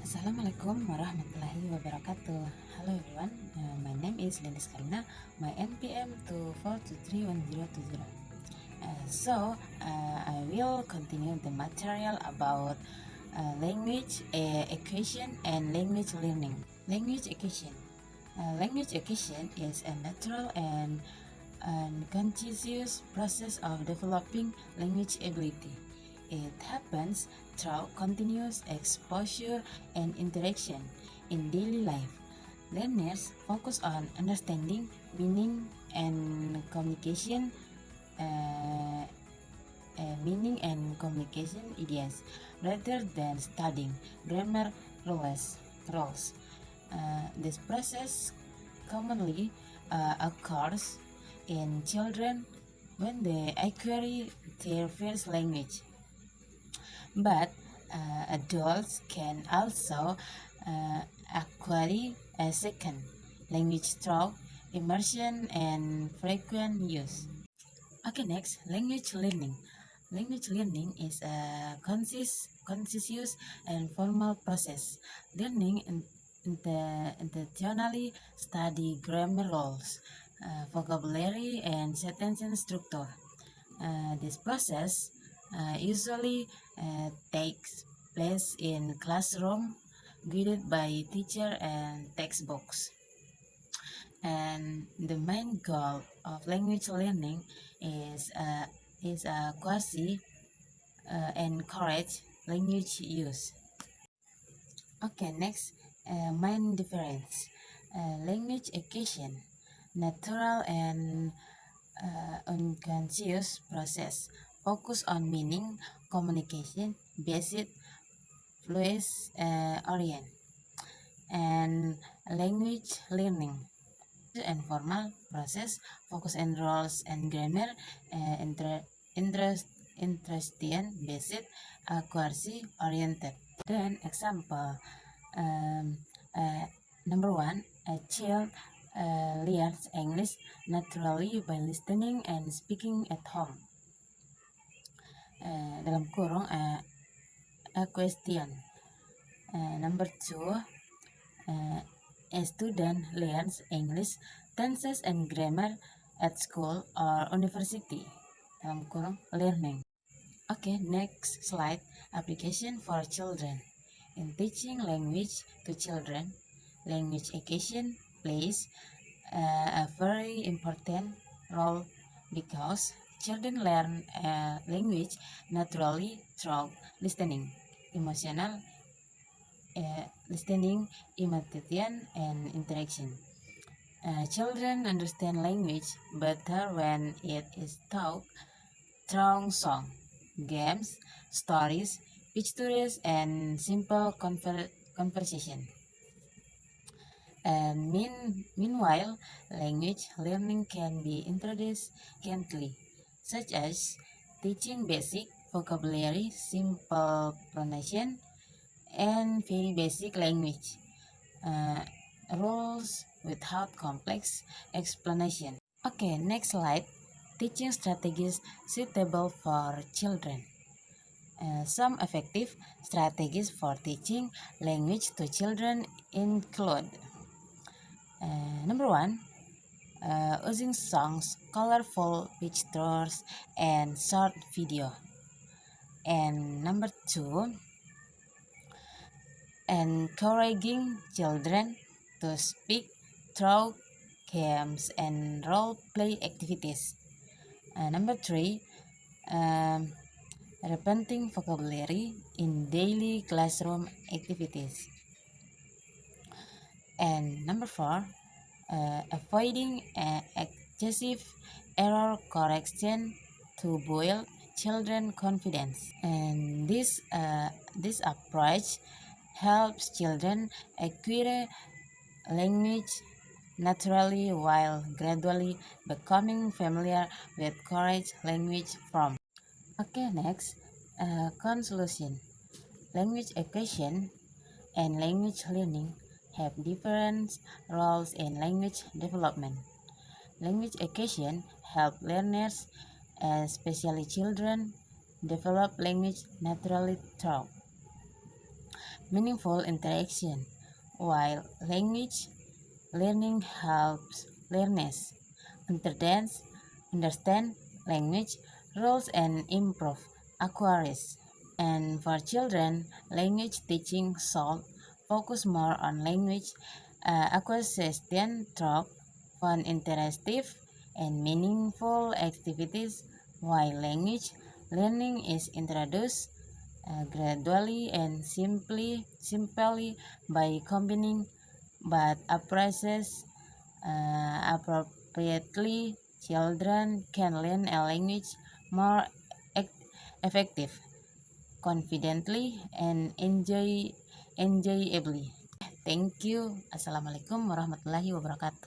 Assalamualaikum warahmatullahi wabarakatuh. Hello everyone, my name is Lindis Karina. My NPM to 4231020. I will continue the material about language acquisition and language learning. Language acquisition. Language acquisition is a natural and conscious process of developing language ability. It happens through continuous exposure and interaction in daily life. Learners focus on understanding, meaning, and communication. Ideas rather than studying grammar rules. This process commonly occurs in children when they acquire their first language. But adults can also acquire a second language through immersion and frequent use. Okay, next, language learning. Language learning is a conscious and formal process. Learning intentionally study grammar rules, vocabulary, and sentence structure. This process usually takes place in classroom, guided by teacher and textbooks. And the main goal of language learning is quasi encourage language use. Okay, next, main difference. Language acquisition, natural and unconscious process, focus on meaning, communication, basic fluency orient, and language learning and formal process, focus on rules and grammar, interesting, basic, quasi oriented. Then example, number one, a child learns English naturally by listening and speaking at home. Dalam kurung a question. Number two, a student learns English, tenses, and grammar at school or university. Dalam kurung learning. Okay, next slide. Application for children. In teaching language to children, language acquisition plays a very important role because children learn a language naturally through listening, emotional listening, imitation, and interaction. Children understand language better when it is taught through song, games, stories, pictures, and simple conversation. And meanwhile, language learning can be introduced gently, such as teaching basic vocabulary, simple pronunciation, and very basic language rules without complex explanation. Okay, next slide. Teaching strategies suitable for children. Some effective strategies for teaching language to children include number one, using songs, colorful pictures, and short video. And number two, encouraging children to speak through games and role play activities. Number three, repeating vocabulary in daily classroom activities. And number four, avoiding excessive error correction to build children confidence. And this approach helps children acquire language naturally while gradually becoming familiar with correct language form. Okay, next, conclusion. Language acquisition and language learning have different roles in language development. Language acquisition helps learners, especially children, develop language naturally through meaningful interaction, while language learning helps learners understand language rules and improve accuracy. And for children, language teaching should focus more on language acquisition through fun, interactive, and meaningful activities, while language learning is introduced gradually and simply by combining but approaches appropriately. Children can learn a language more effective, confidently, and enjoyably. Thank you. Assalamualaikum warahmatullahi wabarakatuh.